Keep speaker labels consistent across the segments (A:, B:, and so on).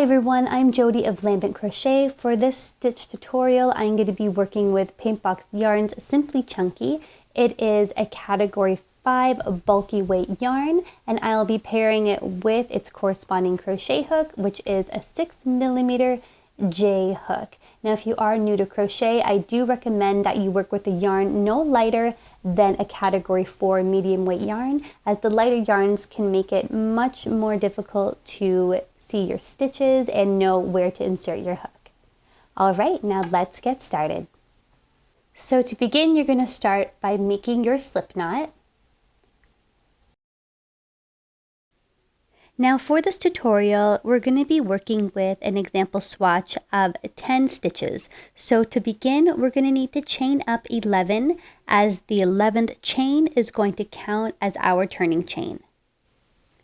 A: everyone, I'm Jody of Lambent Crochet. For this stitch tutorial, I'm going to be working with Paintbox Yarn's Simply Chunky. It is a category 5 bulky weight yarn, and I'll be pairing it with its corresponding crochet hook, which is a 6mm J hook. Now, if you are new to crochet, I do recommend that you work with a yarn no lighter than a category 4 medium weight yarn, as the lighter yarns can make it much more difficult to see your stitches and know where to insert your hook. All right, now let's get started. So to begin, you're going to start by making your slip knot. Now for this tutorial, we're going to be working with an example swatch of 10 stitches. So to begin, we're going to need to chain up 11, as the 11th chain is going to count as our turning chain.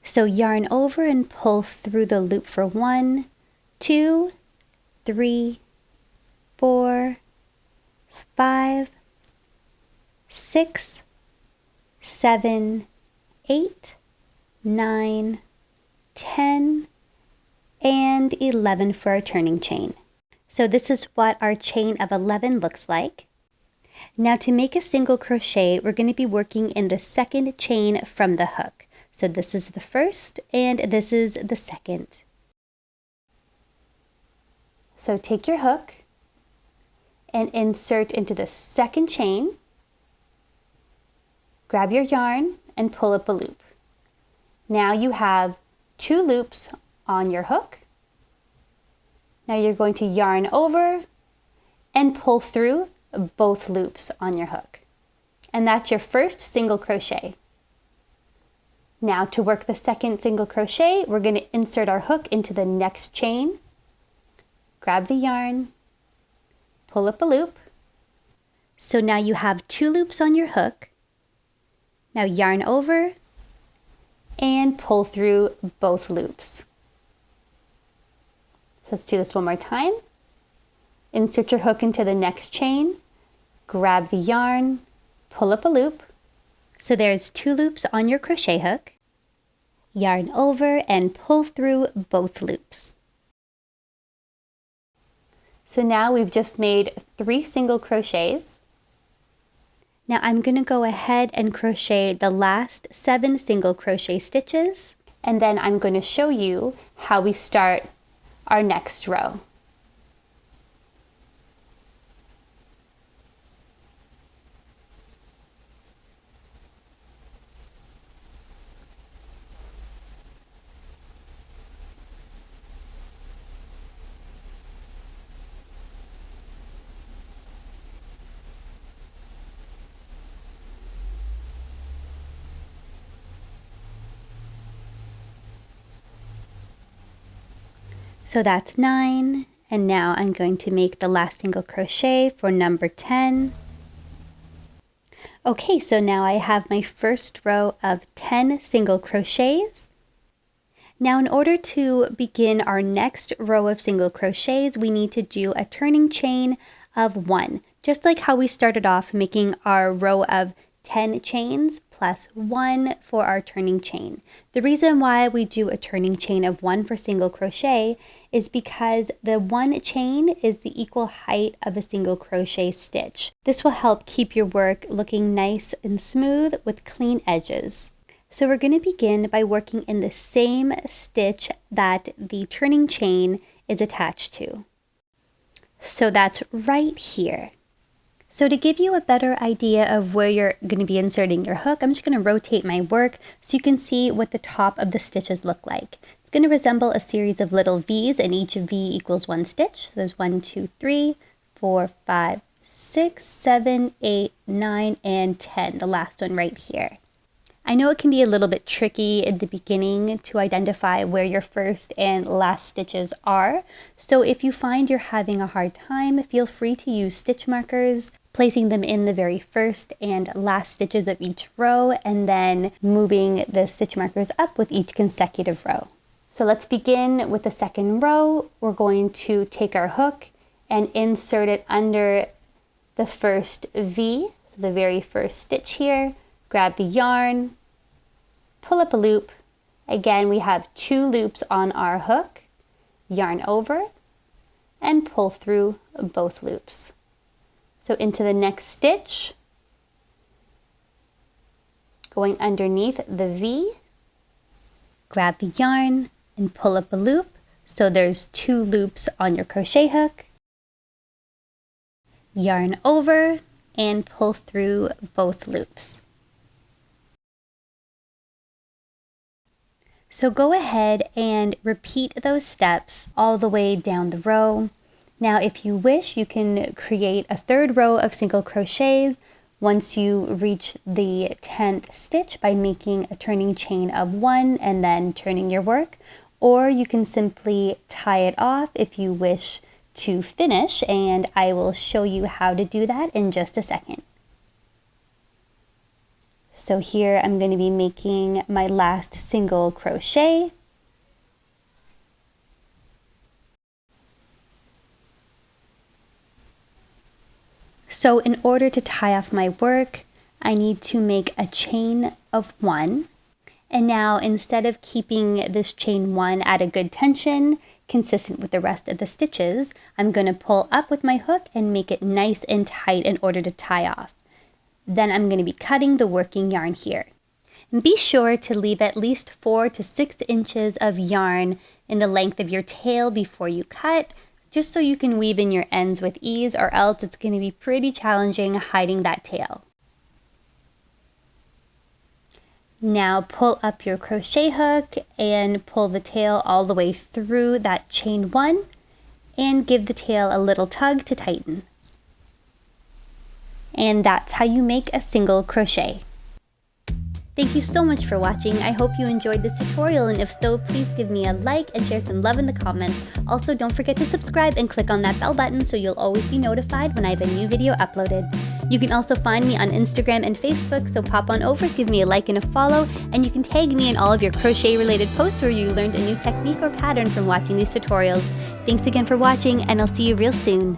A: So yarn over and pull through the loop for 1, 2, 3, 4, 5, 6, 7, 8, 9, 10, and 11 for our turning chain. So this is what our chain of 11 looks like. Now to make a single crochet, we're going to be working in the second chain from the hook. So this is the first and this is the second. So take your hook and insert into the second chain. Grab your yarn and pull up a loop. Now you have 2 loops on your hook. Now you're going to yarn over and pull through both loops on your hook. And that's your first single crochet. Now to work the second single crochet, we're going to insert our hook into the next chain. Grab the yarn, pull up a loop. So now you have 2 loops on your hook. Now yarn over and pull through both loops. So let's do this one more time. Insert your hook into the next chain, grab the yarn, pull up a loop. So there's 2 loops on your crochet hook. Yarn over and pull through both loops. So now we've just made 3 single crochets. Now I'm going to go ahead and crochet the last 7 single crochet stitches, and then I'm going to show you how we start our next row. So that's 9, and now I'm going to make the last single crochet for number 10. Okay, so now I have my first row of 10 single crochets. Now in order to begin our next row of single crochets, we need to do a turning chain of 1, just like how we started off making our row of 10 chains plus 1 for our turning chain. The reason why we do a turning chain of 1 for single crochet is because the 1 chain is the equal height of a single crochet stitch. This will help keep your work looking nice and smooth with clean edges. So we're going to begin by working in the same stitch that the turning chain is attached to. So that's right here. So to give you a better idea of where you're going to be inserting your hook, I'm just going to rotate my work so you can see what the top of the stitches look like. It's going to resemble a series of little V's, and each V equals 1 stitch. So there's 1, 2, 3, 4, 5, 6, 7, 8, 9, and 10, the last one right here. I know it can be a little bit tricky at the beginning to identify where your first and last stitches are. So if you find you're having a hard time, feel free to use stitch markers, placing them in the very first and last stitches of each row, and then moving the stitch markers up with each consecutive row. So let's begin with the second row. We're going to take our hook and insert it under the first V, so the very first stitch here. Grab the yarn, pull up a loop. Again, we have 2 loops on our hook. yarn over, and pull through both loops. So into the next stitch, going underneath the V, grab the yarn and pull up a loop. So there's 2 loops on your crochet hook. Yarn over and pull through both loops. So go ahead and repeat those steps all the way down the row. Now, if you wish, you can create a 3rd row of single crochets once you reach the 10th stitch by making a turning chain of 1 and then turning your work, or you can simply tie it off if you wish to finish, and I will show you how to do that in just a second. So here I'm going to be making my last single crochet. So in order to tie off my work, I need to make a chain of 1. And now instead of keeping this chain 1 at a good tension, consistent with the rest of the stitches, I'm going to pull up with my hook and make it nice and tight in order to tie off. Then I'm going to be cutting the working yarn here. And be sure to leave at least 4 to 6 inches of yarn in the length of your tail before you cut, just so you can weave in your ends with ease, or else it's going to be pretty challenging hiding that tail. Now pull up your crochet hook and pull the tail all the way through that chain 1 and give the tail a little tug to tighten. And that's how you make a single crochet. Thank you so much for watching. I hope you enjoyed this tutorial, and if so, please give me a like and share some love in the comments. Also, don't forget to subscribe and click on that bell button so you'll always be notified when I have a new video uploaded. You can also find me on Instagram and Facebook, so pop on over, give me a like and a follow, and you can tag me in all of your crochet related posts where you learned a new technique or pattern from watching these tutorials. Thanks again for watching, and I'll see you real soon.